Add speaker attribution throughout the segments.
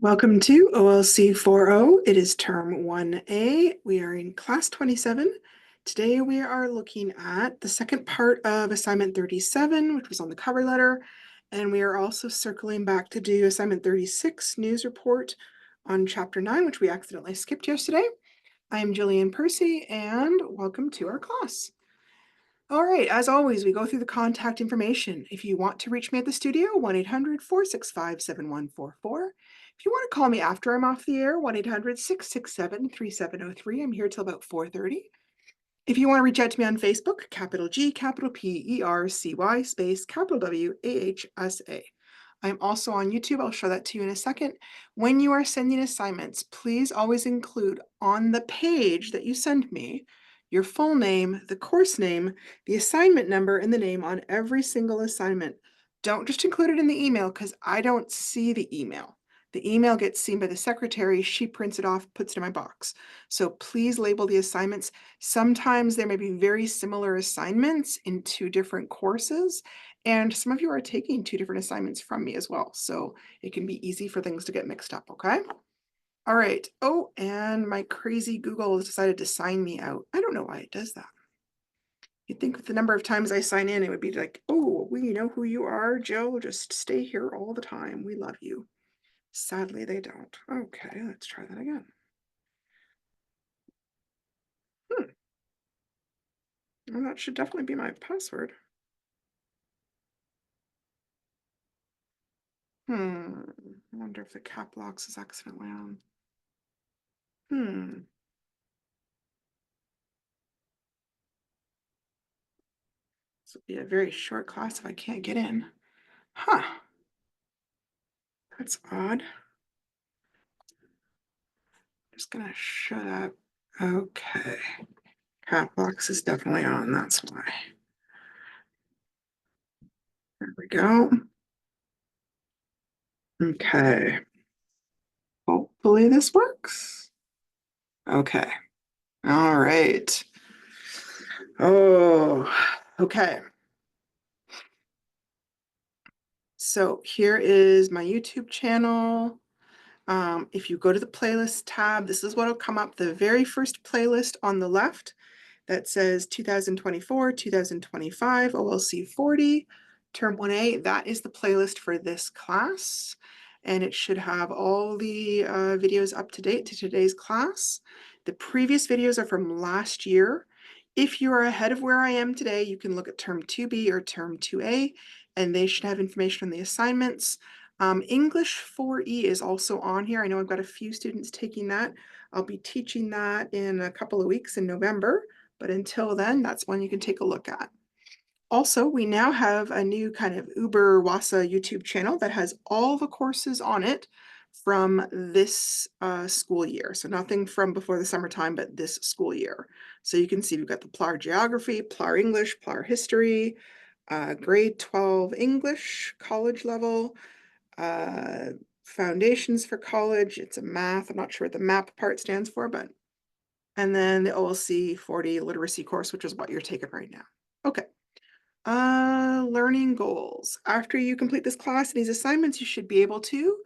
Speaker 1: Welcome to OLC 4.0. It is term 1A. We are in class 27. Today we are looking at the second part of assignment 37, which was on the cover letter. And we are also circling back to do assignment 36, news report on chapter 9, which we accidentally skipped yesterday. I am Jillian Percy and welcome to our class. All right, as always, we go through the contact information. If you want to reach me at the studio, 1-800-465-7144. If you want to call me after I'm off the air, 1-800-667-3703. I'm here till about 4:30. If you want to reach out to me on Facebook, capital G, capital P-E-R-C-Y, space, capital W-A-H-S-A. I'm also on YouTube. I'll show that to you in a second. When you are sending assignments, please always include on the page that you send me your full name, the course name, the assignment number, and the name on every single assignment. Don't just include it in the email because I don't see the email. The email gets seen by the secretary. She prints it off, puts it in my box. So please label the assignments. Sometimes there may be very similar assignments in two different courses, and some of you are taking two different assignments from me as well. So it can be easy for things to get mixed up, okay? All right. Oh, and my crazy Google has decided to sign me out. I don't know why it does that. You'd think with the number of times I sign in, it would be like, oh, we know who you are, Jill. Just stay here all the time. We love you. Sadly, they don't. Okay, let's try that again. Well, that should definitely be my password. I wonder if the cap locks is accidentally on. This will be a very short class if I can't get in. Huh. That's odd. Just gonna shut up. Okay. Cap box is definitely on, that's why. There we go. Okay. Hopefully this works. Okay. All right. Oh, okay. So here is my YouTube channel. If you go to the playlist tab, this is what will come up. The very first playlist on the left that says 2024, 2025, OLC 40, Term 1A. That is the playlist for this class. And it should have all the videos up to date to today's class. The previous videos are from last year. If you are ahead of where I am today, you can look at Term 2B or Term 2A, and they should have information on the assignments. English 4E is also on here. I know I've got a few students taking that. I'll be teaching that in a couple of weeks in November, but until then, that's one you can take a look at. Also, we now have a new kind of Uber Wasa YouTube channel that has all the courses on it from this school year. So nothing from before the summertime, but this school year. So you can see we've got the PLAR Geography, PLAR English, PLAR History, grade 12 English, college level, foundations for college. It's a math. I'm not sure what the MAP part stands for, but, and then the OLC 40 literacy course, which is what you're taking right now. Okay. Learning goals. After you complete this class and these assignments, you should be able to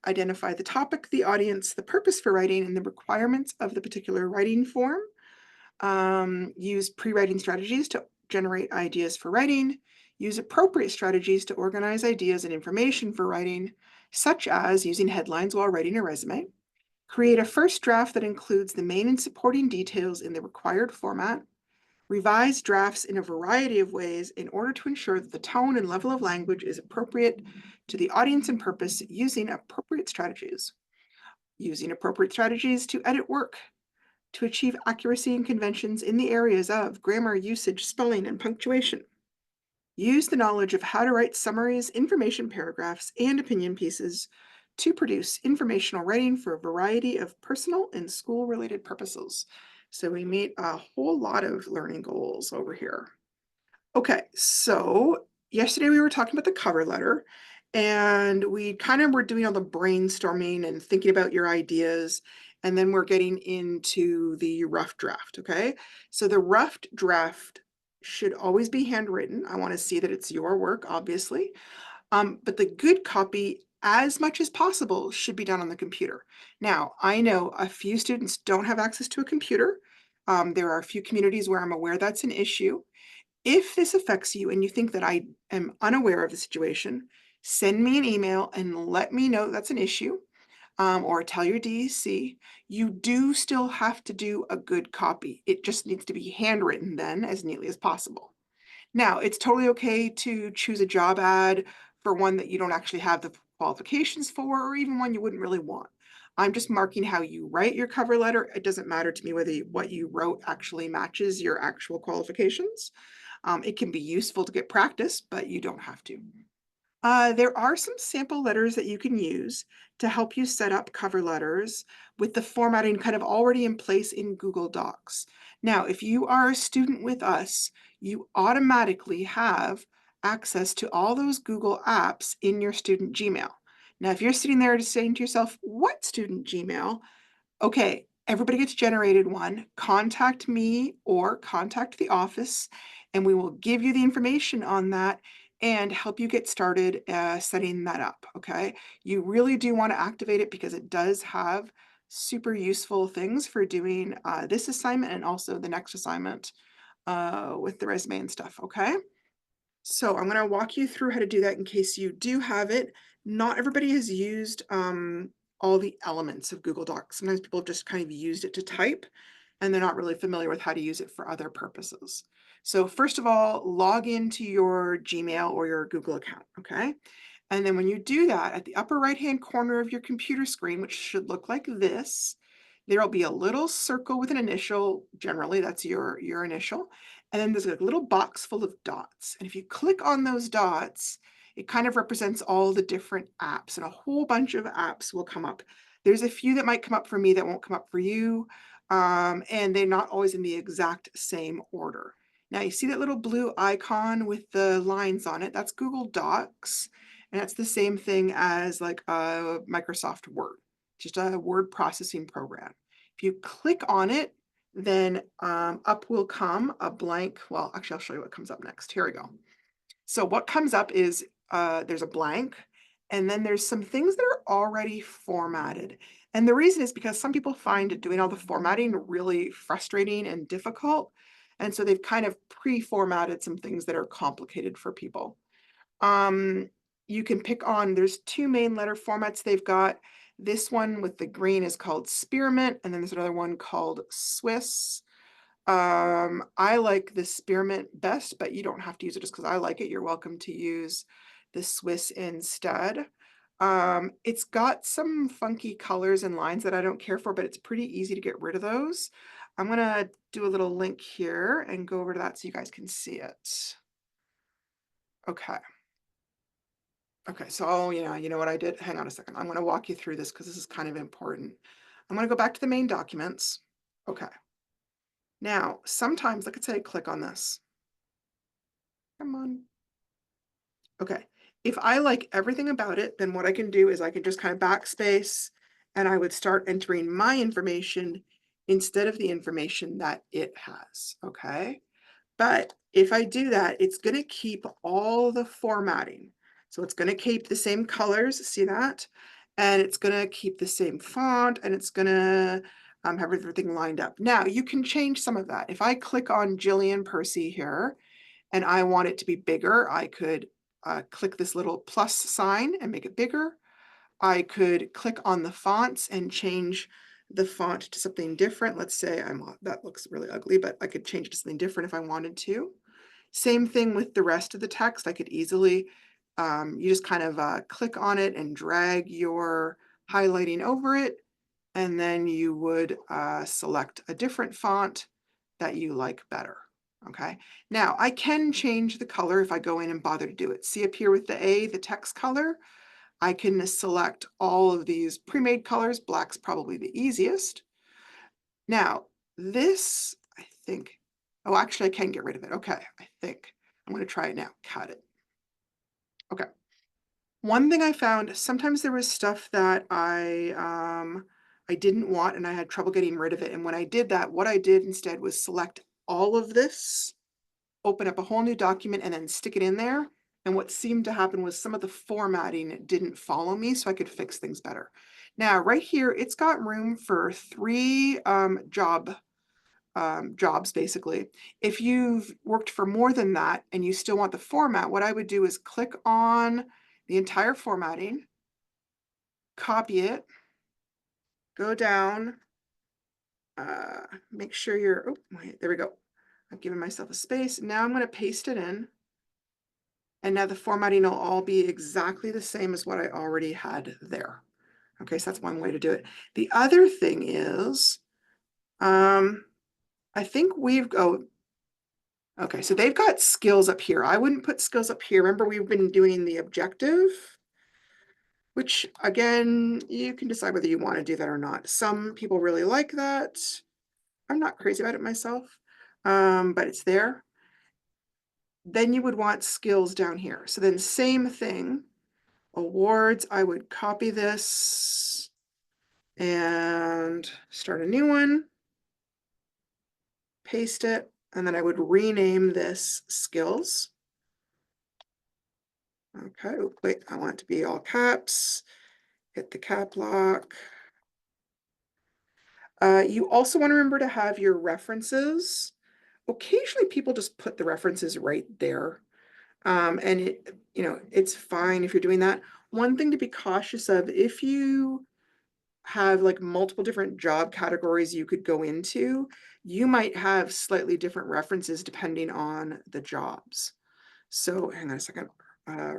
Speaker 1: identify the topic, the audience, the purpose for writing, and the requirements of the particular writing form. Use pre-writing strategies to generate ideas for writing. Use appropriate strategies to organize ideas and information for writing, such as using headlines while writing a resume. Create a first draft that includes the main and supporting details in the required format. Revise drafts in a variety of ways in order to ensure that the tone and level of language is appropriate to the audience and purpose using appropriate strategies. Using appropriate strategies to edit work to achieve accuracy and conventions in the areas of grammar, usage, spelling, and punctuation. Use the knowledge of how to write summaries, information paragraphs, and opinion pieces to produce informational writing for a variety of personal and school-related purposes. So we meet a whole lot of learning goals over here. Okay, so yesterday we were talking about the cover letter, and we kind of were doing all the brainstorming and thinking about your ideas, and then we're getting into the rough draft, okay? So the rough draft should always be handwritten. I want to see that it's your work, obviously. But the good copy as much as possible should be done on the computer. Now, I know a few students don't have access to a computer. There are a few communities where I'm aware that's an issue. If this affects you and you think that I am unaware of the situation, send me an email and let me know that's an issue, or tell your DEC. You do still have to do a good copy. It just needs to be handwritten then as neatly as possible. Now, it's totally okay to choose a job ad for one that you don't actually have the qualifications for, or even one you wouldn't really want. I'm just marking how you write your cover letter. It doesn't matter to me whether what you wrote actually matches your actual qualifications. It can be useful to get practice, but you don't have to. There are some sample letters that you can use to help you set up cover letters with the formatting kind of already in place in Google Docs. Now, if you are a student with us, you automatically have access to all those Google apps in your student Gmail. Now, if you're sitting there just saying to yourself, what student Gmail? Okay, everybody gets generated one. Contact me or contact the office, and we will give you the information on that and help you get started setting that up, okay? You really do want to activate it because it does have super useful things for doing this assignment and also the next assignment with the resume and stuff, okay? So I'm going to walk you through how to do that in case you do have it. Not everybody has used all the elements of Google Docs. Sometimes people have just kind of used it to type and they're not really familiar with how to use it for other purposes. So first of all, log into your Gmail or your Google account, okay? And then when you do that, at the upper right-hand corner of your computer screen, which should look like this, there'll be a little circle with an initial. Generally, that's your initial. And then there's a little box full of dots. And if you click on those dots, it kind of represents all the different apps, and a whole bunch of apps will come up. There's a few that might come up for me that won't come up for you. And they're not always in the exact same order. Now you see that little blue icon with the lines on it, that's Google Docs. And that's the same thing as like a Microsoft Word, just a word processing program. If you click on it, then up will come a blank. Well, actually, I'll show you what comes up next. Here we go. So what comes up is there's a blank, and then there's some things that are already formatted. And the reason is because some people find doing all the formatting really frustrating and difficult. And so they've kind of pre-formatted some things that are complicated for people. You can pick on, there's two main letter formats they've got. This one with the green is called Spearmint, and then there's another one called Swiss. I like the Spearmint best, but you don't have to use it just because I like it. You're welcome to use the Swiss instead. It's got some funky colors and lines that I don't care for, but it's pretty easy to get rid of those. I'm gonna do a little link here and go over to that so you guys can see it. Okay. Okay, so you know what I did? Hang on a second. I'm going to walk you through this because this is kind of important. I'm going to go back to the main documents. Okay. Now, sometimes, like I say, click on this. Come on. Okay. If I like everything about it, then what I can do is I can just kind of backspace and I would start entering my information instead of the information that it has. Okay. But if I do that, it's going to keep all the formatting. So it's going to keep the same colors, see that? And it's going to keep the same font, and it's going to have everything lined up. Now, you can change some of that. If I click on Jillian Percy here, and I want it to be bigger, I could click this little plus sign and make it bigger. I could click on the fonts and change the font to something different. Let's say that looks really ugly, but I could change it to something different if I wanted to. Same thing with the rest of the text. I could easily, you just kind of click on it and drag your highlighting over it. And then you would select a different font that you like better. Okay. Now I can change the color if I go in and bother to do it. See up here with the text color. I can select all of these pre-made colors. Black's probably the easiest. Now, this, I think, oh, actually, I can get rid of it. Okay, I think. I'm going to try it now. Cut it. Okay. One thing I found, sometimes there was stuff that I didn't want and I had trouble getting rid of it. And when I did that, what I did instead was select all of this, open up a whole new document, and then stick it in there. And what seemed to happen was some of the formatting didn't follow me, so I could fix things better. Now, right here, it's got room for 3 jobs, basically. If you've worked for more than that and you still want the format, what I would do is click on the entire formatting, copy it, go down, make sure you're, oh, wait, there we go. I've given myself a space. Now I'm going to paste it in. And now the formatting will all be exactly the same as what I already had there. Okay, so that's one way to do it. The other thing is, I think okay, so they've got skills up here. I wouldn't put skills up here. Remember, we've been doing the objective, which again, you can decide whether you want to do that or not. Some people really like that. I'm not crazy about it myself, but it's there. Then you would want skills down here. So then same thing, awards, I would copy this and start a new one, paste it, and then I would rename this skills. Okay, wait, I want it to be all caps, hit the cap lock. You also want to remember to have your references. Occasionally people just put the references right there. And it's fine if you're doing that. One thing to be cautious of, if you have like multiple different job categories you could go into, you might have slightly different references depending on the jobs. So hang on a second,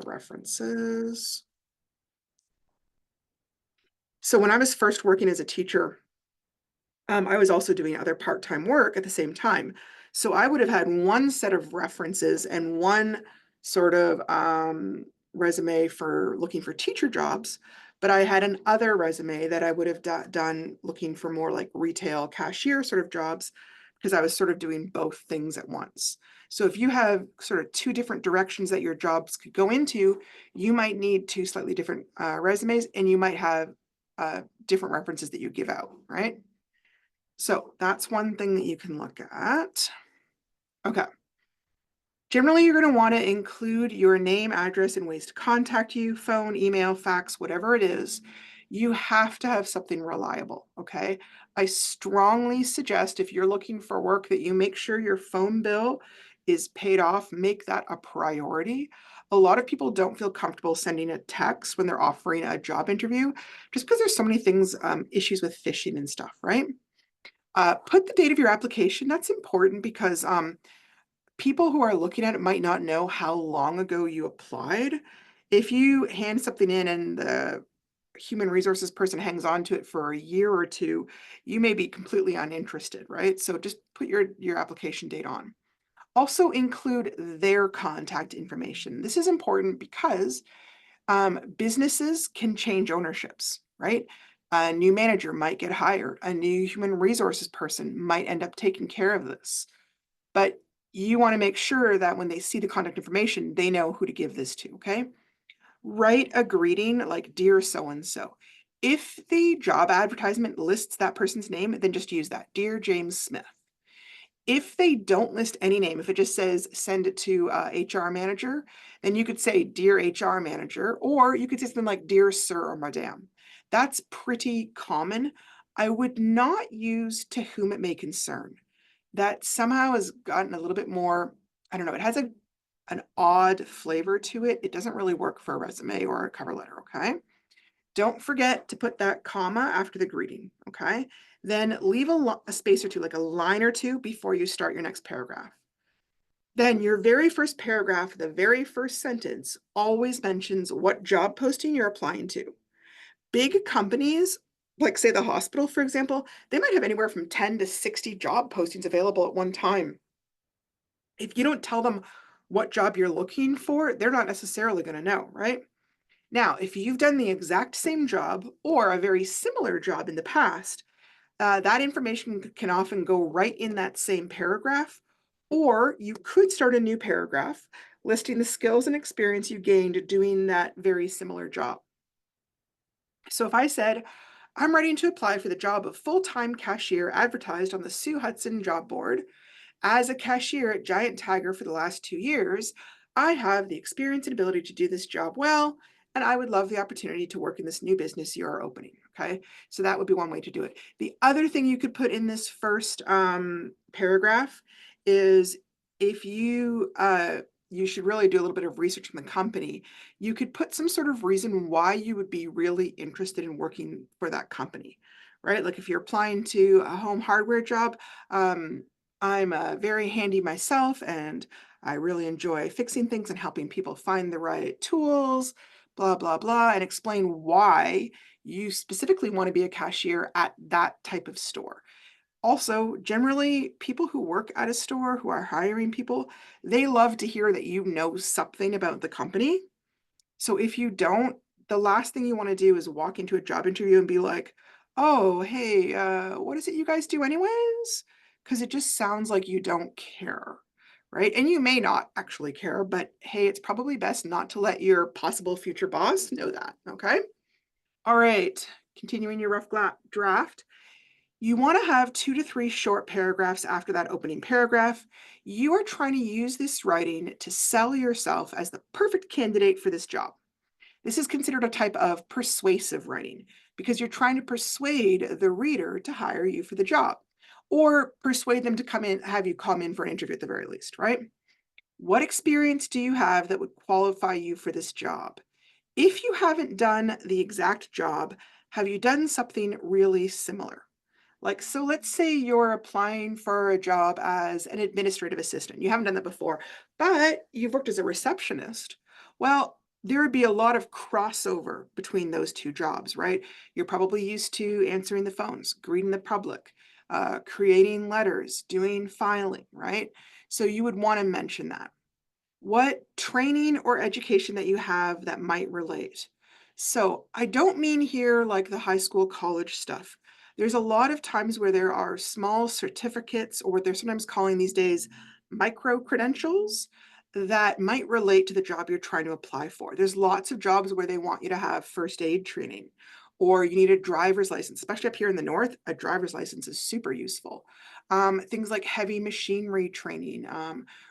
Speaker 1: references. So when I was first working as a teacher, I was also doing other part-time work at the same time. So I would have had one set of references and one sort of resume for looking for teacher jobs, but I had an other resume that I would have done looking for more like retail cashier sort of jobs, because I was sort of doing both things at once. So if you have sort of 2 different directions that your jobs could go into, you might need 2 slightly different resumes, and you might have different references that you give out, right? So that's one thing that you can look at. Okay. Generally, you're going to want to include your name, address, and ways to contact you, phone, email, fax, whatever it is. You have to have something reliable, okay? I strongly suggest, if you're looking for work, that you make sure your phone bill is paid off. Make that a priority. A lot of people don't feel comfortable sending a text when they're offering a job interview, just because there's so many things, issues with phishing and stuff, right? Put the date of your application. That's important because people who are looking at it might not know how long ago you applied. If you hand something in and the human resources person hangs on to it for a year or 2, you may be completely uninterested, right? So just put your application date on. Also include their contact information. This is important because businesses can change ownerships, right? A new manager might get hired. A new human resources person might end up taking care of this. But you want to make sure that when they see the contact information, they know who to give this to, okay? Write a greeting like, "Dear so-and-so." If the job advertisement lists that person's name, then just use that, "Dear James Smith." If they don't list any name, if it just says send it to HR manager, then you could say, "Dear HR manager," or you could say something like, "Dear sir or madam." That's pretty common. I would not use "to whom it may concern." That somehow has gotten a little bit more, I don't know, it has an odd flavor to it. It doesn't really work for a resume or a cover letter, okay? Don't forget to put that comma after the greeting, okay? Then leave a space or two, like a line or two, before you start your next paragraph. Then your very first paragraph, the very first sentence, always mentions what job posting you're applying to. Big companies, like say the hospital, for example, they might have anywhere from 10 to 60 job postings available at one time. If you don't tell them what job you're looking for, they're not necessarily going to know, right? Now, if you've done the exact same job or a very similar job in the past, that information can often go right in that same paragraph, or you could start a new paragraph listing the skills and experience you gained doing that very similar job. So if I said, "I'm ready to apply for the job of full-time cashier advertised on the Sue Hudson job board. As a cashier at Giant Tiger for the last 2 years, I have the experience and ability to do this job well, and I would love the opportunity to work in this new business you are opening. Okay, so that would be one way to do it. The other thing you could put in this first paragraph is if you should really do a little bit of research on the company. You could put some sort of reason why you would be really interested in working for that company, right? Like if you're applying to a home hardware job, I'm very handy myself and I really enjoy fixing things and helping people find the right tools, blah, blah, blah, and explain why you specifically want to be a cashier at that type of store. Also, generally, people who work at a store who are hiring people, they love to hear that you know something about the company. So if you don't, the last thing you want to do is walk into a job interview and be like, oh, hey, what is it you guys do anyways? Because it just sounds like you don't care, right? And you may not actually care, but hey, it's probably best not to let your possible future boss know that, okay? All right, continuing your rough draft. You want to have 2 to 3 short paragraphs after that opening paragraph. You are trying to use this writing to sell yourself as the perfect candidate for this job. This is considered a type of persuasive writing because you're trying to persuade the reader to hire you for the job or persuade them to have you come in for an interview at the very least, right? What experience do you have that would qualify you for this job? If you haven't done the exact job, have you done something really similar? Like, so let's say you're applying for a job as an administrative assistant. You haven't done that before, but you've worked as a receptionist. Well, there would be a lot of crossover between those two jobs, right? You're probably used to answering the phones, greeting the public, creating letters, doing filing, right? So you would want to mention that. What training or education that you have that might relate. So I don't mean here like the high school, college stuff. There's a lot of times where there are small certificates, or what they're sometimes calling these days micro credentials, that might relate to the job you're trying to apply for. There's lots of jobs where they want you to have first aid training, or you need a driver's license, especially up here in the north. A driver's license is super useful. Things like heavy machinery training,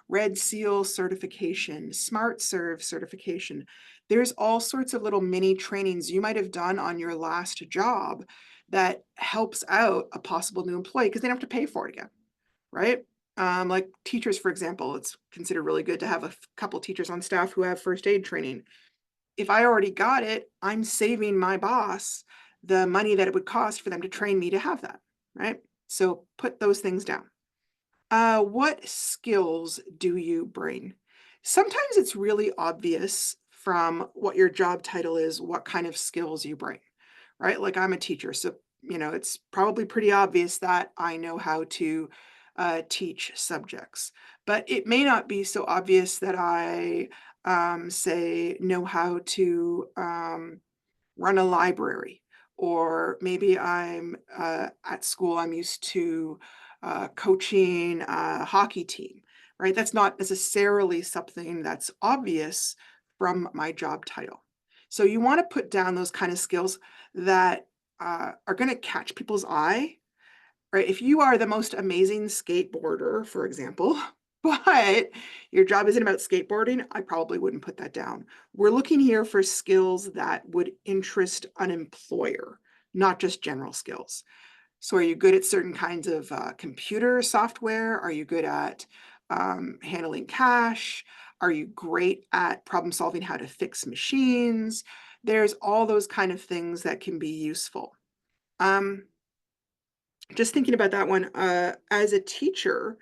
Speaker 1: Red Seal certification, Smart Serve certification. There's all sorts of little mini trainings you might have done on your last job that helps out a possible new employee because they don't have to pay for it again, right? Like teachers, for example, it's considered really good to have a couple teachers on staff who have first aid training. If I already got it, I'm saving my boss the money that it would cost for them to train me to have that, right? So put those things down. What skills do you bring? Sometimes it's really obvious from what your job title is, what kind of skills you bring, right? Like I'm a teacher, so it's probably pretty obvious that I know how to teach subjects, but it may not be so obvious that I say know how to run a library, or maybe I'm at school, I'm used to coaching a hockey team, right? That's not necessarily something that's obvious from my job title. So you want to put down those kind of skills that are going to catch people's eye, right? If you are the most amazing skateboarder, for example, but your job isn't about skateboarding, I probably wouldn't put that down. We're looking here for skills that would interest an employer, not just general skills. So are you good at certain kinds of computer software? Are you good at handling cash? Are you great at problem solving, how to fix machines? There's all those kind of things that can be useful. Just thinking about that one, as a teacher,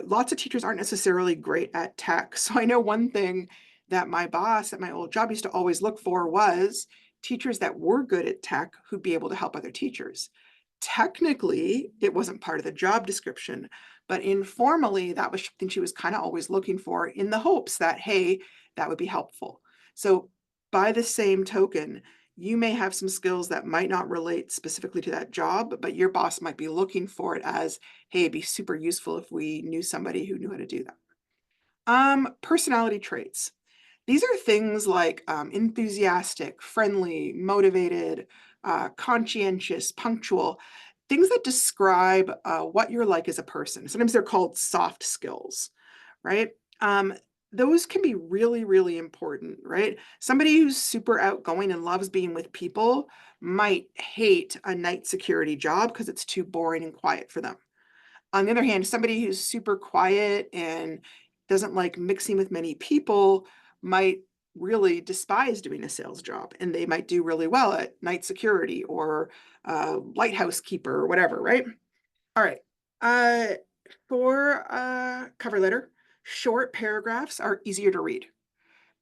Speaker 1: lots of teachers aren't necessarily great at tech. So I know one thing that my boss at my old job used to always look for was teachers that were good at tech who'd be able to help other teachers. Technically, it wasn't part of the job description, but informally, that was something she was kind of always looking for in the hopes that, hey, that would be helpful. So by the same token, you may have some skills that might not relate specifically to that job, but your boss might be looking for it as, hey, it'd be super useful if we knew somebody who knew how to do that. Personality traits. These are things like enthusiastic, friendly, motivated, conscientious, punctual, things that describe what you're like as a person. Sometimes they're called soft skills, right? those can be really, really important, right? Somebody who's super outgoing and loves being with people might hate a night security job because it's too boring and quiet for them. On the other hand, somebody who's super quiet and doesn't like mixing with many people might really despise doing a sales job, and they might do really well at night security or lighthouse keeper or whatever, right? All right. Uh, for a cover letter, short paragraphs are easier to read.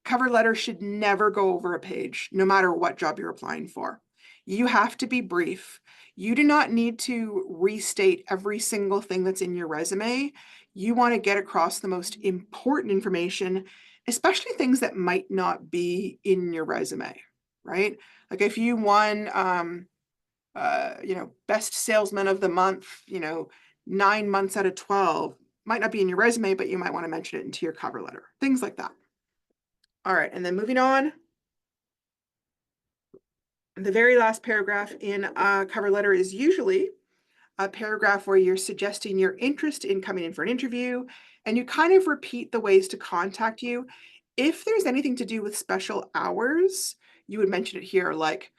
Speaker 1: Cover letter should never go over a page, no matter what job you're applying for. You have to be brief. You do not need to restate every single thing that's in your resume. You want to get across the most important information, especially things that might not be in your resume, right? Like if you won, best salesman of the month, 9 months out of 12, might not be in your resume, but you might want to mention it into your cover letter, things like that. All right, and then moving on, the very last paragraph in a cover letter is usually a paragraph where you're suggesting your interest in coming in for an interview, and you kind of repeat the ways to contact you. If there's anything to do with special hours, you would mention it here, like,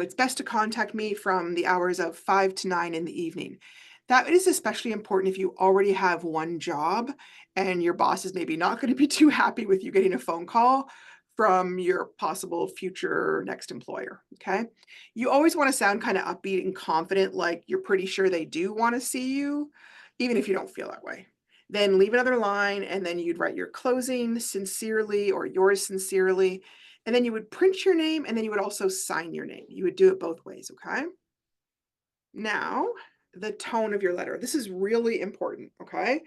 Speaker 1: it's best to contact me from the hours of 5 to 9 in the evening. That is especially important if you already have one job and your boss is maybe not going to be too happy with you getting a phone call from your possible future next employer. Okay. You always want to sound kind of upbeat and confident, like you're pretty sure they do want to see you, even if you don't feel that way. Then leave another line, and then you'd write your closing sincerely or yours sincerely. And then you would print your name, and then you would also sign your name. You would do it both ways, okay? Now, the tone of your letter. This is really important, okay?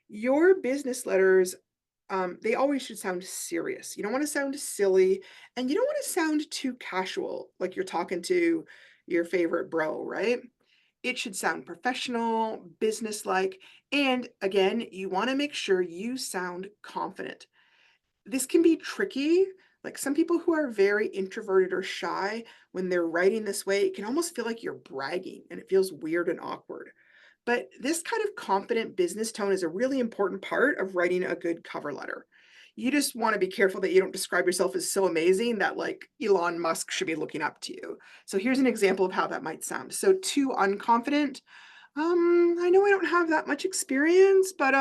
Speaker 1: Your business letters, they always should sound serious. You don't want to sound silly, and you don't want to sound too casual, like you're talking to your favorite bro, right? It should sound professional, businesslike, and again, you want to make sure you sound confident. This can be tricky. Like some people who are very introverted or shy, when they're writing this way, it can almost feel like you're bragging and it feels weird and awkward. But this kind of confident business tone is a really important part of writing a good cover letter. You just want to be careful that you don't describe yourself as so amazing that like Elon Musk should be looking up to you. So here's an example of how that might sound. So too unconfident. I know I don't have that much experience, but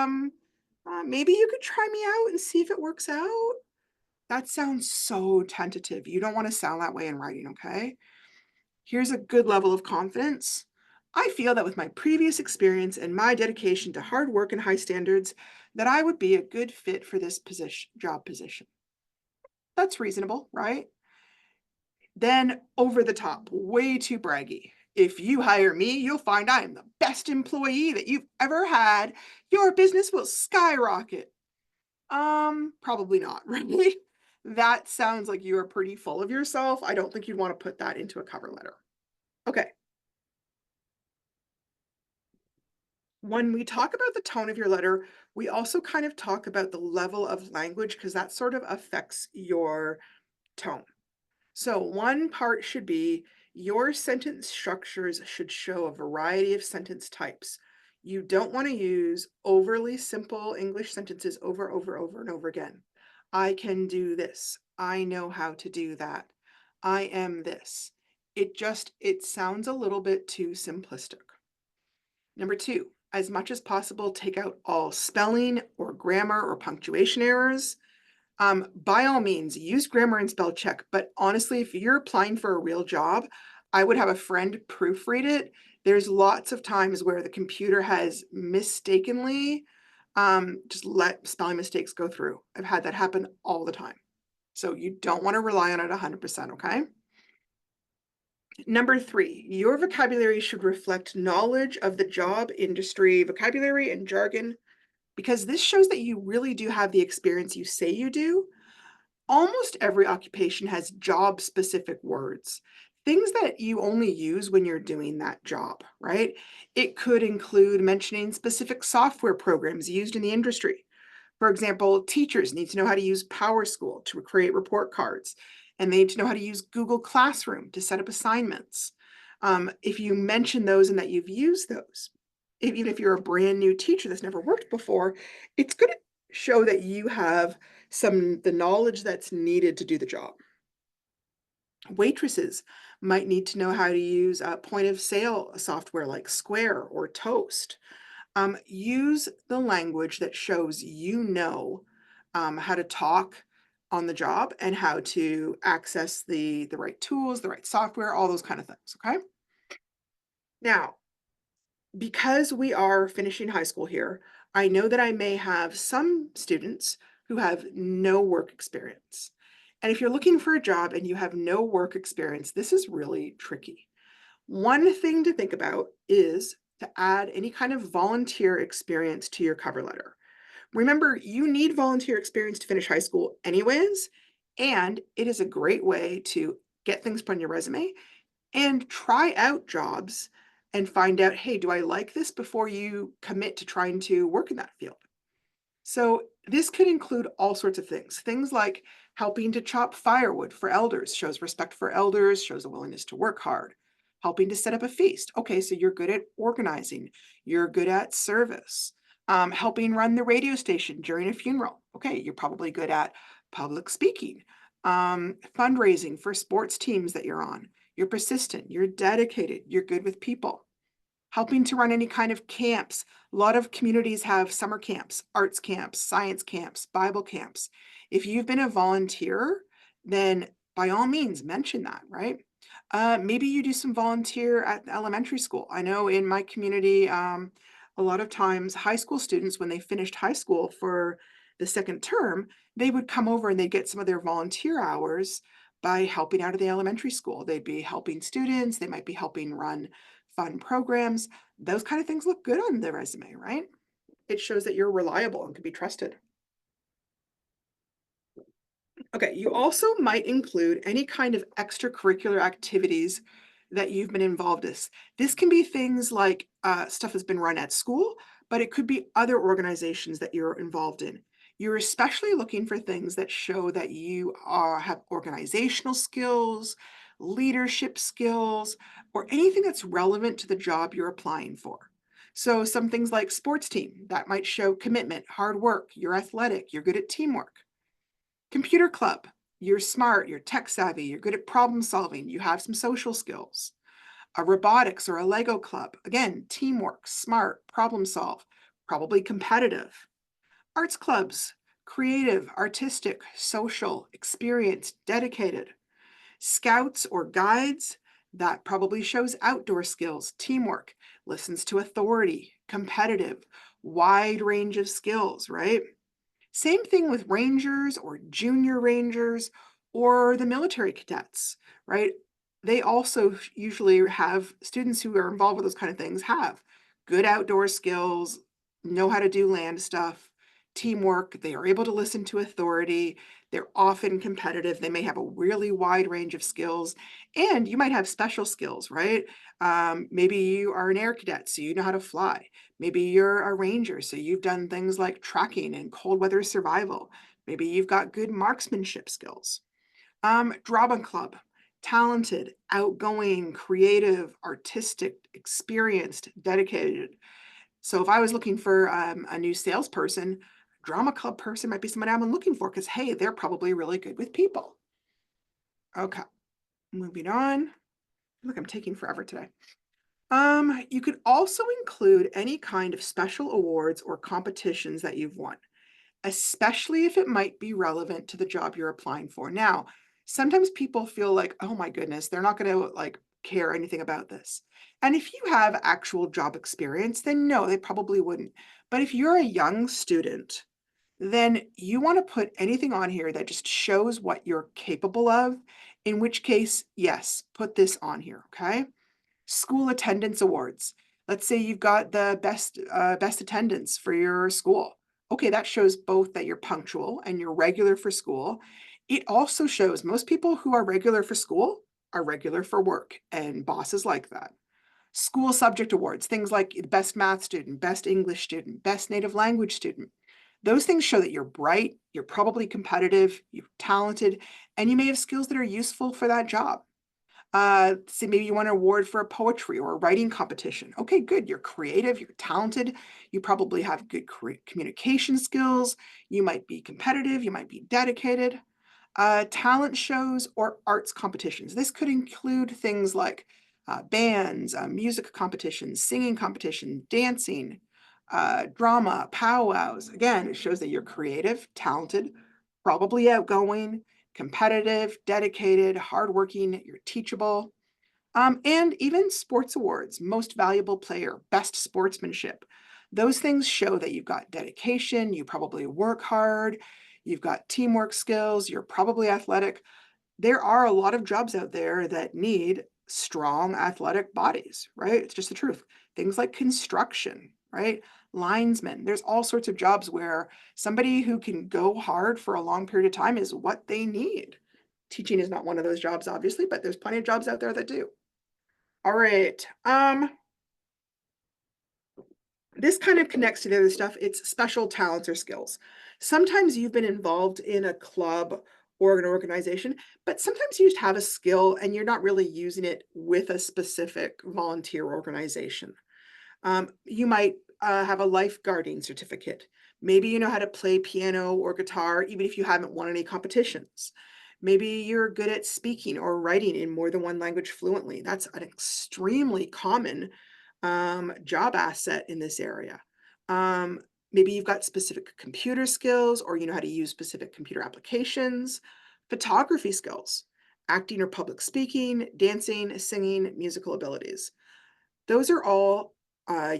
Speaker 1: maybe you could try me out and see if it works out. That sounds so tentative. You don't want to sound that way in writing, okay? Here's a good level of confidence. I feel that with my previous experience and my dedication to hard work and high standards, that I would be a good fit for this job position. That's reasonable, right? Then over the top, way too braggy. If you hire me, you'll find I am the best employee that you've ever had. Your business will skyrocket. Probably not, right? That sounds like you are pretty full of yourself. I don't think you'd want to put that into a cover letter. Okay. When we talk about the tone of your letter, we also kind of talk about the level of language because that sort of affects your tone. So one part should be your sentence structures should show a variety of sentence types. You don't want to use overly simple English sentences over and over again. I can do this. I know how to do that. I am this. It sounds a little bit too simplistic. Number two, as much as possible, take out all spelling or grammar or punctuation errors. By all means, use grammar and spell check. But honestly, if you're applying for a real job, I would have a friend proofread it. There's lots of times where the computer has mistakenly just let spelling mistakes go through. I've had that happen all the time. So you don't want to rely on it 100%, okay? Number three, your vocabulary should reflect knowledge of the job, industry, vocabulary, and jargon, because this shows that you really do have the experience you say you do. Almost every occupation has job-specific words, things that you only use when you're doing that job, right? It could include mentioning specific software programs used in the industry. For example, teachers need to know how to use PowerSchool to create report cards, and they need to know how to use Google Classroom to set up assignments. If you mention those and that you've used those, Even if you're a brand new teacher that's never worked before, it's gonna show that you have the knowledge that's needed to do the job. Waitresses might need to know how to use point of sale software like Square or Toast. Use the language that shows how to talk on the job and how to access the right tools, the right software, all those kind of things. Okay. Now, because we are finishing high school here, I know that I may have some students who have no work experience. And if you're looking for a job and you have no work experience, this is really tricky. One thing to think about is to add any kind of volunteer experience to your cover letter. Remember, you need volunteer experience to finish high school anyways, and it is a great way to get things put on your resume and try out jobs and find out, hey, do I like this before you commit to trying to work in that field? So this could include all sorts of things. Things like helping to chop firewood for elders shows respect for elders, shows a willingness to work hard. Helping to set up a feast. Okay, so you're good at organizing. You're good at service. Helping run the radio station during a funeral. Okay, you're probably good at public speaking. Fundraising for sports teams that you're on. You're persistent. You're dedicated. You're good with people. Helping to run any kind of camps. A lot of communities have summer camps, arts camps, science camps, Bible camps. If you've been a volunteer, then by all means mention that, right? Maybe you do some volunteer at the elementary school. I know in my community, a lot of times high school students, when they finished high school for the second term, they would come over and they'd get some of their volunteer hours by helping out at the elementary school. They'd be helping students, they might be helping run fun programs. Those kind of things look good on the resume, right? It shows that you're reliable and can be trusted. Okay, you also might include any kind of extracurricular activities that you've been involved in. This can be things like stuff that's been run at school, but it could be other organizations that you're involved in. You're especially looking for things that show that have organizational skills, leadership skills, or anything that's relevant to the job you're applying for. So some things like sports team, that might show commitment, hard work, you're athletic, you're good at teamwork. Computer club, you're smart, you're tech savvy, you're good at problem solving, you have some social skills. A robotics or a Lego club, again, teamwork, smart, problem solve, probably competitive. Arts clubs, creative, artistic, social, experienced, dedicated. Scouts or guides, that probably shows outdoor skills, teamwork, listens to authority, competitive, wide range of skills, right? Same thing with rangers or junior rangers or the military cadets, right? They also usually have students who are involved with those kind of things have good outdoor skills, know how to do land stuff, teamwork. They are able to listen to authority. They're often competitive. They may have a really wide range of skills, and you might have special skills, right? Maybe you are an air cadet, so you know how to fly. Maybe you're a ranger, so you've done things like tracking and cold weather survival. Maybe you've got good marksmanship skills. Drama club, talented, outgoing, creative, artistic, experienced, dedicated. So if I was looking for a new salesperson, drama club person might be someone I'm looking for because, hey, they're probably really good with people. Okay, moving on. Look, I'm taking forever today. You could also include any kind of special awards or competitions that you've won, especially if it might be relevant to the job you're applying for. Now, sometimes people feel like, oh my goodness, they're not going to like care anything about this. And if you have actual job experience, then no, they probably wouldn't. But if you're a young student, then you want to put anything on here that just shows what you're capable of, in which case, yes, put this on here, okay? School attendance awards. Let's say you've got the best attendance for your school. Okay, that shows both that you're punctual and you're regular for school. It also shows most people who are regular for school are regular for work, and bosses like that. School subject awards, things like best math student, best English student, best native language student. Those things show that you're bright, you're probably competitive, you're talented, and you may have skills that are useful for that job. Say maybe you want an award for a poetry or a writing competition. Okay, good. You're creative, you're talented, you probably have good communication skills, you might be competitive, you might be dedicated. Talent shows or arts competitions. This could include things like bands, music competitions, singing competition, dancing, drama, powwows. Again, it shows that you're creative, talented, probably outgoing, competitive, dedicated, hardworking, you're teachable. And even sports awards, most valuable player, best sportsmanship. Those things show that you've got dedication, you probably work hard, you've got teamwork skills, you're probably athletic. There are a lot of jobs out there that need strong athletic bodies, right? It's just the truth. Things like construction, right? Linesmen. There's all sorts of jobs where somebody who can go hard for a long period of time is what they need. Teaching is not one of those jobs, obviously, but there's plenty of jobs out there that do. All right. This kind of connects to the other stuff. It's special talents or skills. Sometimes you've been involved in a club or an organization, but sometimes you just have a skill and you're not really using it with a specific volunteer organization. You might have a lifeguarding certificate. Maybe you know how to play piano or guitar, even if you haven't won any competitions. Maybe you're good at speaking or writing in more than one language fluently. That's an extremely common job asset in this area. Um, Maybe you've got specific computer skills or you know how to use specific computer applications, photography skills, acting or public speaking, dancing, singing, musical abilities. Those are all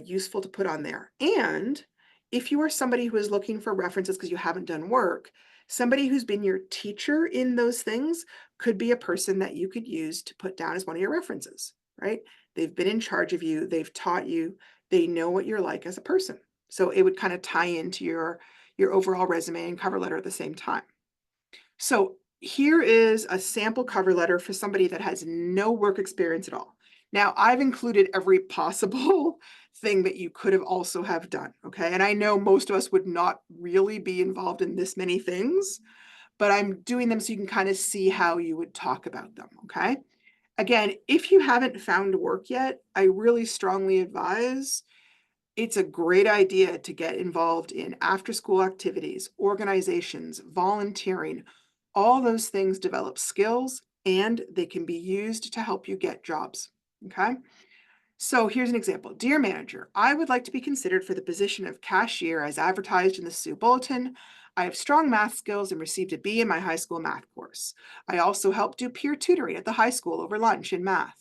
Speaker 1: useful to put on there. And if you are somebody who is looking for references because you haven't done work, somebody who's been your teacher in those things could be a person that you could use to put down as one of your references, right? They've been in charge of you, they've taught you, they know what you're like as a person. So it would kind of tie into your overall resume and cover letter at the same time. So here is a sample cover letter for somebody that has no work experience at all. Now, I've included every possible thing that you could have also have done, okay? And I know most of us would not really be involved in this many things, but I'm doing them so you can kind of see how you would talk about them, okay? Again, if you haven't found work yet, I really strongly advise it's a great idea to get involved in after-school activities, organizations, volunteering. All those things develop skills and they can be used to help you get jobs, okay? So here's an example. Dear manager, I would like to be considered for the position of cashier as advertised in the Sioux Bulletin. I have strong math skills and received a B in my high school math course. I also helped do peer tutoring at the high school over lunch in math.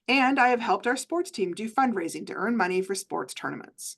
Speaker 1: And I have helped our sports team do fundraising to earn money for sports tournaments.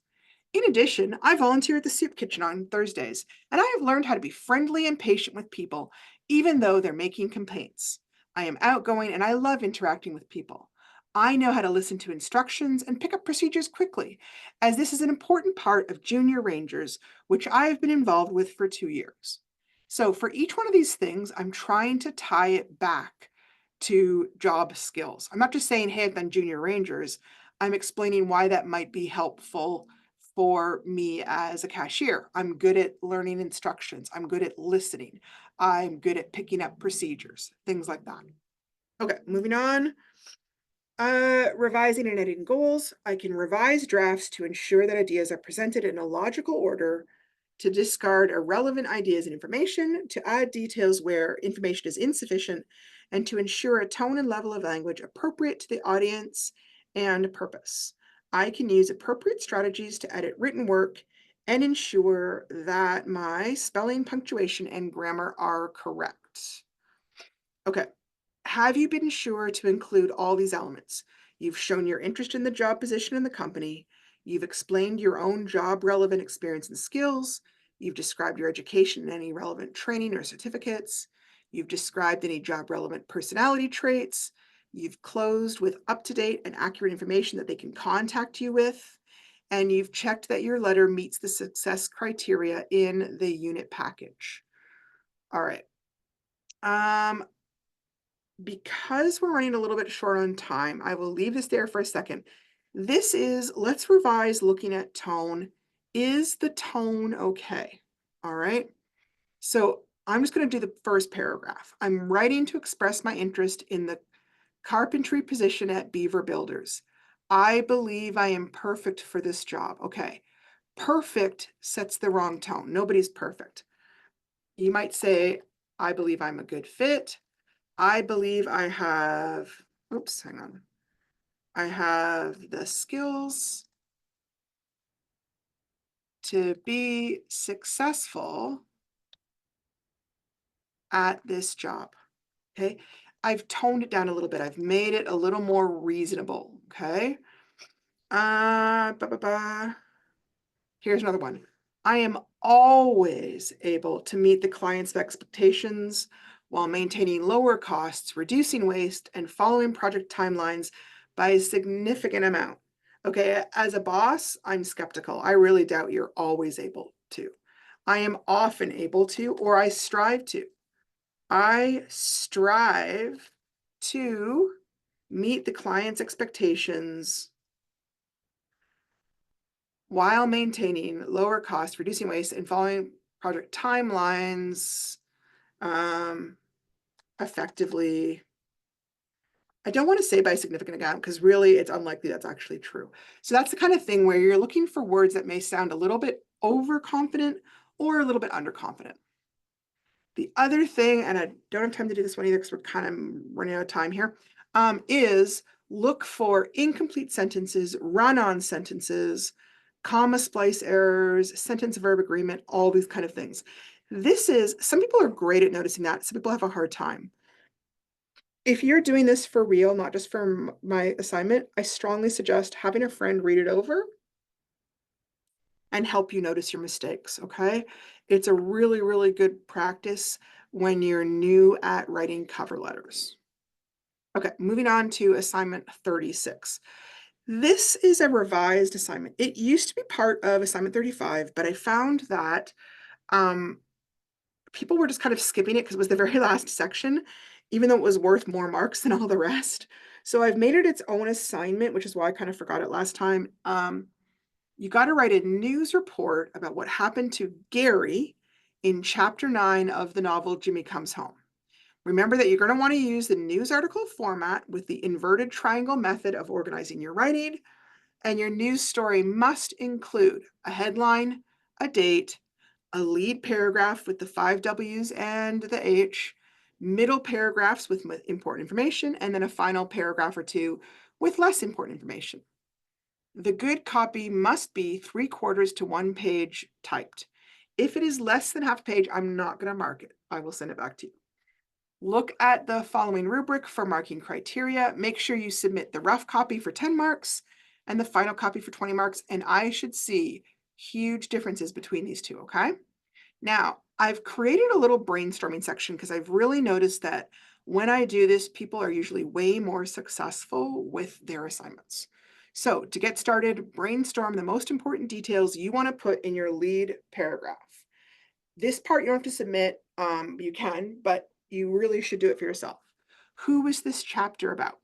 Speaker 1: In addition, I volunteer at the soup kitchen on Thursdays, and I have learned how to be friendly and patient with people, even though they're making complaints. I am outgoing and I love interacting with people. I know how to listen to instructions and pick up procedures quickly, as this is an important part of Junior Rangers, which I have been involved with for 2 years. So for each one of these things, I'm trying to tie it back to job skills. I'm not just saying, hey, I've done Junior Rangers. I'm explaining why that might be helpful for me as a cashier. I'm good at learning instructions. I'm good at listening. I'm good at picking up procedures, things like that. Okay, moving on. Revising and editing goals. I can revise drafts to ensure that ideas are presented in a logical order, to discard irrelevant ideas and information, to add details where information is insufficient, and to ensure a tone and level of language appropriate to the audience and purpose. I can use appropriate strategies to edit written work and ensure that my spelling, punctuation, and grammar are correct. Okay, have you been sure to include all these elements? You've shown your interest in the job position in the company. You've explained your own job relevant experience and skills. You've described your education and any relevant training or certificates. You've described any job relevant personality traits. You've closed with up-to-date and accurate information that they can contact you with. And you've checked that your letter meets the success criteria in the unit package. All right. Because we're running a little bit short on time, I will leave this there for a second. This is, let's revise looking at tone. Is the tone okay? All right. So I'm just going to do the first paragraph. I'm writing to express my interest in the carpentry position at Beaver Builders. I believe I am perfect for this job. Okay. Perfect sets the wrong tone. Nobody's perfect. You might say, I believe I'm a good fit. I believe I have, oops, hang on. I have the skills to be successful at this job. Okay. I've toned it down a little bit. I've made it a little more reasonable. Okay. Ba, ba, ba. Here's another one. I am always able to meet the client's expectations while maintaining lower costs, reducing waste, and following project timelines by a significant amount. Okay, as a boss, I'm skeptical. I really doubt you're always able to. I am often able to, or I strive to. I strive to meet the client's expectations while maintaining lower costs, reducing waste, and following project timelines effectively. I don't want to say by a significant amount because really it's unlikely that's actually true. So that's the kind of thing where you're looking for words that may sound a little bit overconfident or a little bit underconfident. The other thing, and I don't have time to do this one either because we're kind of running out of time here, is look for incomplete sentences, run-on sentences, comma splice errors, sentence-verb agreement, all these kind of things. Some people are great at noticing that. Some people have a hard time. If you're doing this for real, not just for my assignment, I strongly suggest having a friend read it over and help you notice your mistakes, okay? It's a really, really good practice when you're new at writing cover letters. Okay, moving on to assignment 36. This is a revised assignment. It used to be part of assignment 35, but I found that people were just kind of skipping it because it was the very last section, even though it was worth more marks than all the rest. So I've made it its own assignment, which is why I kind of forgot it last time. You got to write a news report about what happened to Gary in chapter 9 of the novel Jimmy Comes Home. Remember that you're going to want to use the news article format with the inverted triangle method of organizing your writing, and your news story must include a headline, a date, a lead paragraph with the 5 W's and the H, middle paragraphs with important information, and then a final paragraph or two with less important information. The good copy must be 3/4 to 1 page typed. If it is less than half a page, I'm not going to mark it. I will send it back to you. Look at the following rubric for marking criteria. Make sure you submit the rough copy for 10 marks and the final copy for 20 marks. And I should see huge differences between these two, okay? Now, I've created a little brainstorming section because I've really noticed that when I do this, people are usually way more successful with their assignments. So to get started, brainstorm the most important details you want to put in your lead paragraph. This part you don't have to submit, you can, but you really should do it for yourself. Who was this chapter about?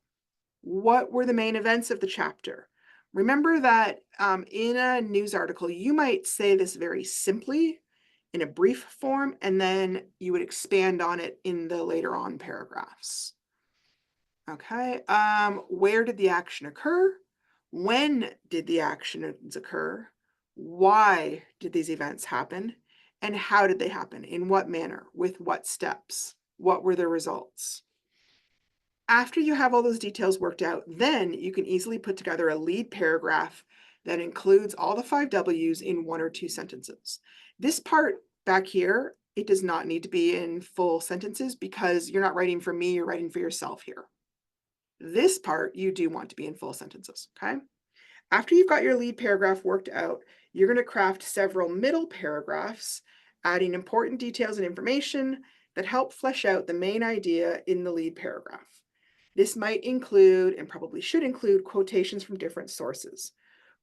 Speaker 1: What were the main events of the chapter? Remember that in a news article, you might say this very simply in a brief form, and then you would expand on it in the later on paragraphs. Okay, where did the action occur? When did the actions occur? Why did these events happen? And how did they happen? In what manner? With what steps? What were the results? After you have all those details worked out, then you can easily put together a lead paragraph that includes all the 5 W's in 1 or 2 sentences. This part back here, it does not need to be in full sentences because you're not writing for me, you're writing for yourself here. This part, you do want to be in full sentences, okay? After you've got your lead paragraph worked out, you're going to craft several middle paragraphs, adding important details and information that help flesh out the main idea in the lead paragraph. This might include, and probably should include, quotations from different sources.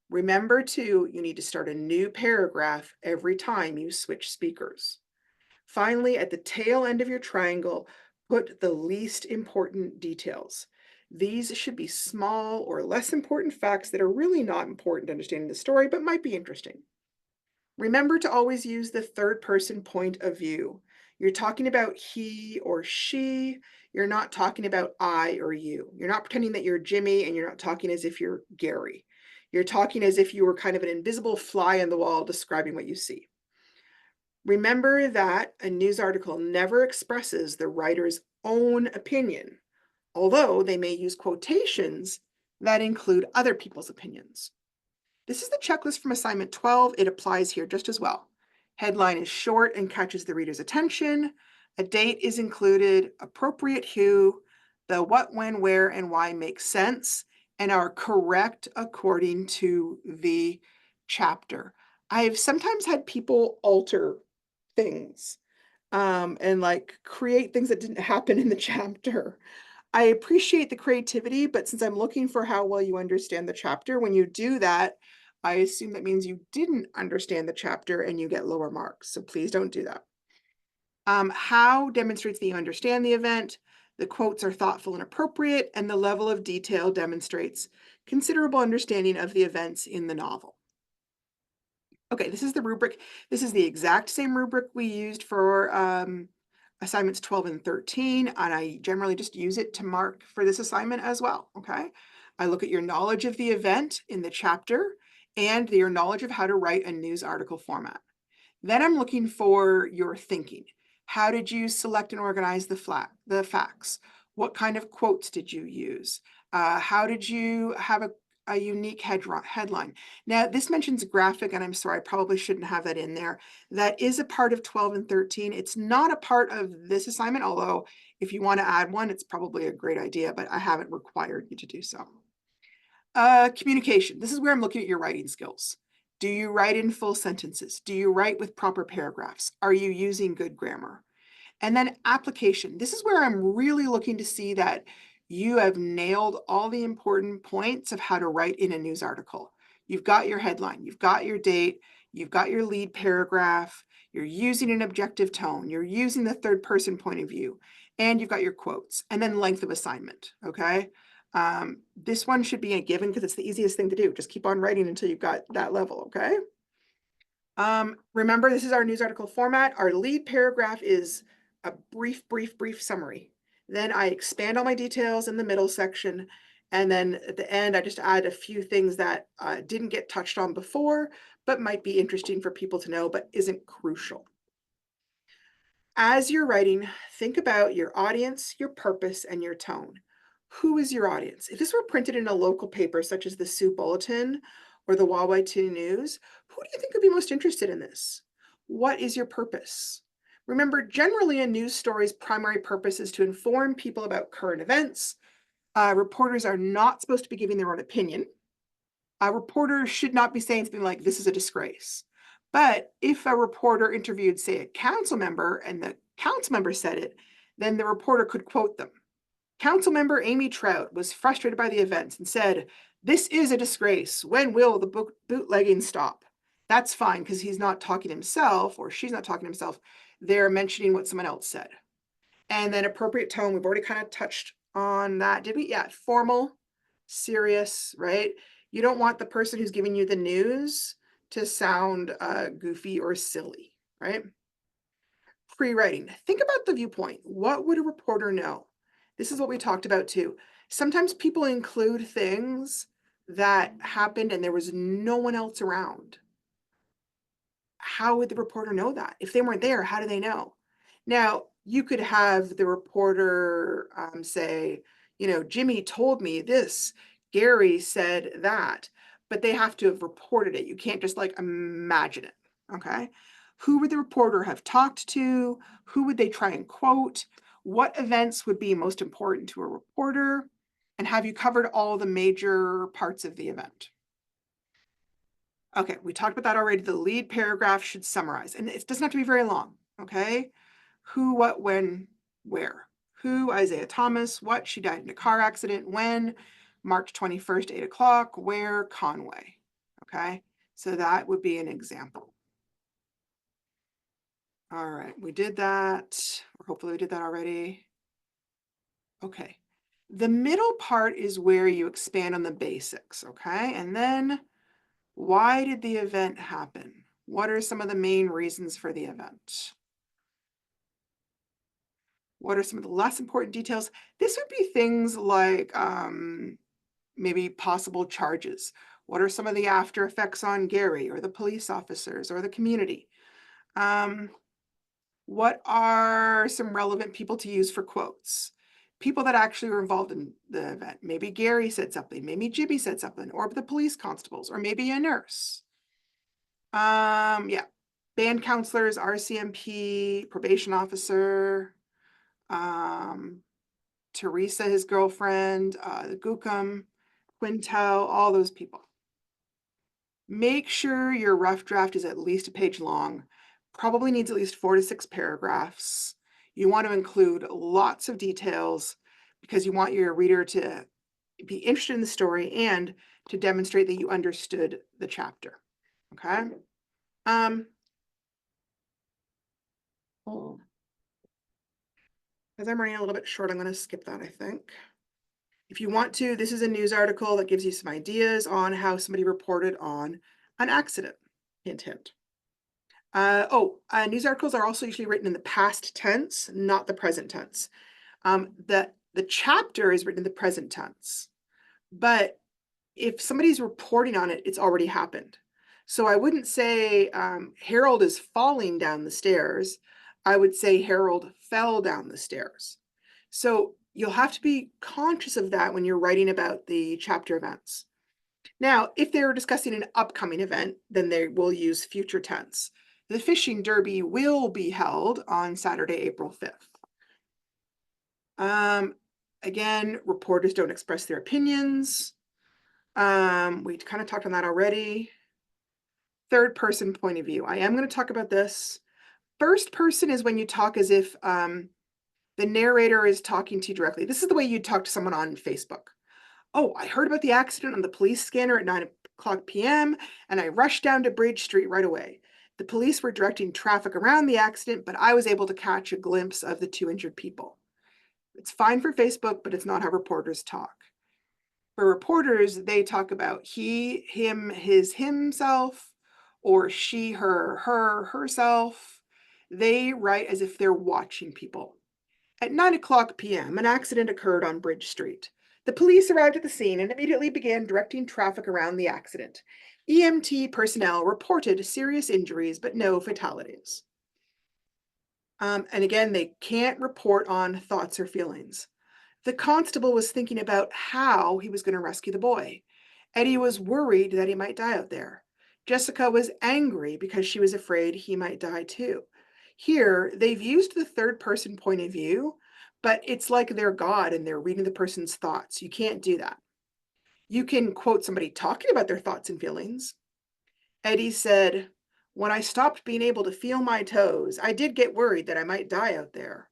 Speaker 1: Remember too, you need to start a new paragraph every time you switch speakers. Finally, at the tail end of your triangle, put the least important details. These should be small or less important facts that are really not important to understanding the story, but might be interesting. Remember to always use the third person point of view. You're talking about he or she. You're not talking about I or you. You're not pretending that you're Jimmy, and you're not talking as if you're Gary. You're talking as if you were kind of an invisible fly on the wall describing what you see. Remember that a news article never expresses the writer's own opinion, although they may use quotations that include other people's opinions. This is the checklist from assignment 12. It applies here just as well. Headline is short and catches the reader's attention. A date is included, appropriate who, the what, when, where, and why makes sense, and are correct according to the chapter. I've sometimes had people alter things and like create things that didn't happen in the chapter. I appreciate the creativity, but since I'm looking for how well you understand the chapter, when you do that, I assume that means you didn't understand the chapter and you get lower marks. So please don't do that. How demonstrates that you understand the event. The quotes are thoughtful and appropriate, and the level of detail demonstrates considerable understanding of the events in the novel. Okay, this is the rubric. This is the exact same rubric we used for assignments 12 and 13, and I generally just use it to mark for this assignment as well, okay? I look at your knowledge of the event in the chapter and your knowledge of how to write a news article format. Then I'm looking for your thinking. How did you select and organize the facts? What kind of quotes did you use? How did you have a unique headline? Now, this mentions graphic, and I'm sorry, I probably shouldn't have that in there. That is a part of 12 and 13. It's not a part of this assignment, although if you want to add one, it's probably a great idea, but I haven't required you to do so. Communication. This is where I'm looking at your writing skills. Do you write in full sentences? Do you write with proper paragraphs? Are you using good grammar? And then application. This is where I'm really looking to see that you have nailed all the important points of how to write in a news article. You've got your headline, you've got your date, you've got your lead paragraph, you're using an objective tone, you're using the third person point of view, and you've got your quotes, and then length of assignment, okay? This one should be a given because it's the easiest thing to do. Just keep on writing until you've got that level, okay? Remember, this is our news article format. Our lead paragraph is a brief summary. Then I expand all my details in the middle section. And then at the end, I just add a few things that didn't get touched on before, but might be interesting for people to know, but isn't crucial. As you're writing, think about your audience, your purpose, and your tone. Who is your audience? If this were printed in a local paper, such as the Sioux Bulletin or the Wawaitu News, who do you think would be most interested in this? What is your purpose? Remember, generally a news story's primary purpose is to inform people about current events. Reporters are not supposed to be giving their own opinion. Reporters should not be saying something like, this is a disgrace. But if a reporter interviewed, say, a council member and the council member said it, then the reporter could quote them. Councilmember Amy Trout was frustrated by the events and said, "This is a disgrace. When will the bootlegging stop?" That's fine because he's not talking himself or she's not talking himself. They're mentioning what someone else said. And then appropriate tone, we've already kind of touched on that, did we? Yeah, formal, serious, right? You don't want the person who's giving you the news to sound goofy or silly, right? Pre-writing. Think about the viewpoint. What would a reporter know? This is what we talked about too. Sometimes people include things that happened and there was no one else around. How would the reporter know that? If they weren't there, how do they know? Now, you could have the reporter say, you know, Jimmy told me this, Gary said that, but they have to have reported it. You can't just like imagine it, okay? Who would the reporter have talked to? Who would they try and quote? What events would be most important to a reporter? And have you covered all the major parts of the event? Okay, we talked about that already. The lead paragraph should summarize, and it doesn't have to be very long, okay? Who, what, when, where. Who, Isaiah Thomas. What, she died in a car accident. When, March 21st, 8 o'clock. Where, Conway, okay? So that would be an example. All right, we did that, or hopefully we did that already. Okay, the middle part is where you expand on the basics, okay? And then, why did the event happen? What are some of the main reasons for the event? What are some of the less important details? This would be things like maybe possible charges. What are some of the after effects on Gary or the police officers or the community? What are some relevant people to use for quotes? People that actually were involved in the event. Maybe Gary said something, maybe Jimmy said something, or the police constables, or maybe a nurse. Yeah. Band counselors, RCMP, probation officer, Teresa, his girlfriend, the Gookum, Quintel, all those people. Make sure your rough draft is at least a page long, probably needs at least 4 to 6 paragraphs. You want to include lots of details because you want your reader to be interested in the story and to demonstrate that you understood the chapter. Okay. As I'm running a little bit short, I'm going to skip that, I think. If you want to, this is a news article that gives you some ideas on how somebody reported on an accident. Hint, hint. News articles are also usually written in the past tense, not the present tense. The chapter is written in the present tense, but if somebody's reporting on it, it's already happened. So I wouldn't say Harold is falling down the stairs. I would say Harold fell down the stairs. So you'll have to be conscious of that when you're writing about the chapter events. Now, if they're discussing an upcoming event, then they will use future tense. The fishing derby will be held on Saturday, April 5th. Again, reporters don't express their opinions. We kind of talked on that already. Third person point of view. I am going to talk about this. First person is when you talk as if the narrator is talking to you directly. This is the way you'd talk to someone on Facebook. Oh, I heard about the accident on the police scanner at 9:00 p.m. and I rushed down to Bridge Street right away. The police were directing traffic around the accident, but I was able to catch a glimpse of the 2 injured people. It's fine for Facebook, but it's not how reporters talk. For reporters, they talk about he, him, his, himself, or she, her, herself. They write as if they're watching people. At 9:00 p.m., an accident occurred on Bridge Street. The police arrived at the scene and immediately began directing traffic around the accident. EMT personnel reported serious injuries, but no fatalities. And again, they can't report on thoughts or feelings. The constable was thinking about how he was going to rescue the boy. Eddie was worried that he might die out there. Jessica was angry because she was afraid he might die too. Here, they've used the third person point of view, but it's like they're God and they're reading the person's thoughts. You can't do that. You can quote somebody talking about their thoughts and feelings. Eddie said, "When I stopped being able to feel my toes, I did get worried that I might die out there."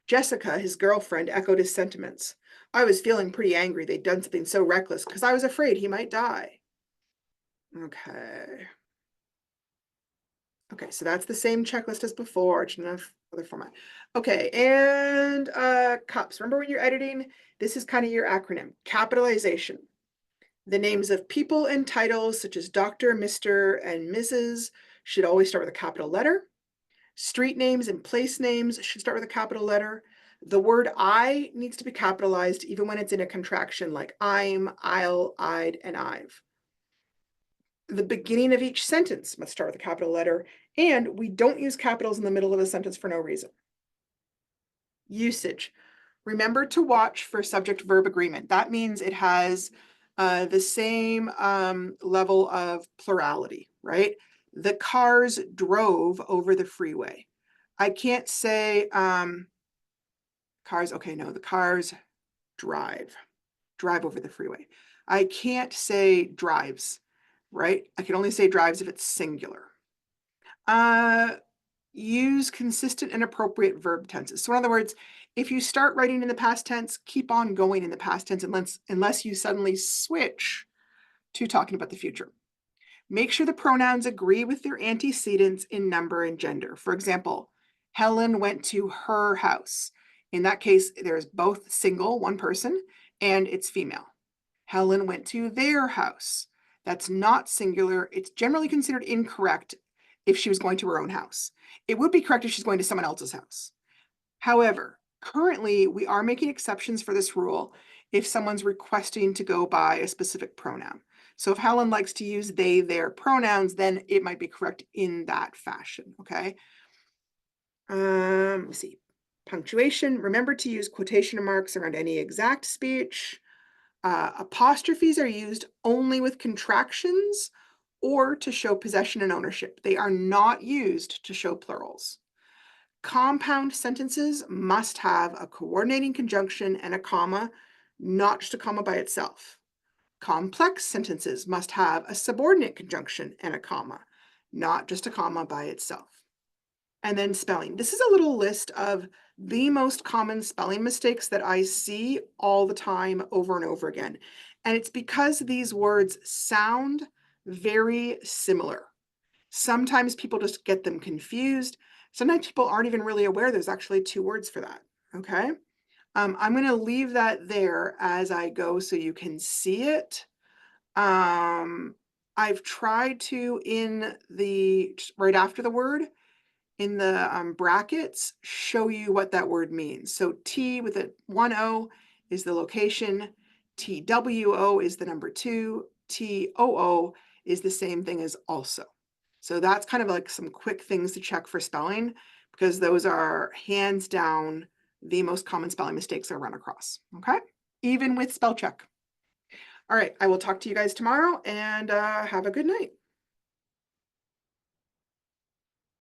Speaker 1: Jessica, his girlfriend, echoed his sentiments. "I was feeling pretty angry they'd done something so reckless because I was afraid he might die." Okay. Okay, so that's the same checklist as before, just in another format. Okay, and cups. Remember when you're editing, this is kind of your acronym. Capitalization. The names of people and titles such as Dr., Mr., and Mrs. should always start with a capital letter. Street names and place names should start with a capital letter. The word I needs to be capitalized even when it's in a contraction like I'm, I'll, I'd, and I've. The beginning of each sentence must start with a capital letter, and we don't use capitals in the middle of a sentence for no reason. Usage. Remember to watch for subject-verb agreement. That means it has the same level of plurality, right? The cars drove over the freeway. I can't say cars, okay, no, the cars drive over the freeway. I can't say drives, right? I can only say drives if it's singular. Use consistent and appropriate verb tenses. So in other words, if you start writing in the past tense, keep on going in the past tense unless you suddenly switch to talking about the future. Make sure the pronouns agree with their antecedents in number and gender. For example, Helen went to her house. In that case, there's both single, one person, and it's female. Helen went to their house. That's not singular. It's generally considered incorrect if she was going to her own house. It would be correct if she's going to someone else's house. However, Currently, we are making exceptions for this rule if someone's requesting to go by a specific pronoun. So if Helen likes to use they, their pronouns, then it might be correct in that fashion, okay? Let's see. Punctuation, remember to use quotation marks around any exact speech. Apostrophes are used only with contractions or to show possession and ownership. They are not used to show plurals. Compound sentences must have a coordinating conjunction and a comma, not just a comma by itself. Complex sentences must have a subordinate conjunction and a comma, not just a comma by itself. And then spelling. This is a little list of the most common spelling mistakes that I see all the time over and over again. And it's because these words sound very similar. Sometimes people just get them confused. Sometimes people aren't even really aware there's actually two words for that, okay? I'm going to leave that there as I go so you can see it. I've tried to, right after the word, in the brackets, show you what that word means. So T with a 1 O is the location, TWO is the number 2, TOO is the same thing as also. So that's kind of like some quick things to check for spelling, because those are hands down the most common spelling mistakes I run across, okay? Even with spell check. All right, I will talk to you guys tomorrow, and have a good night.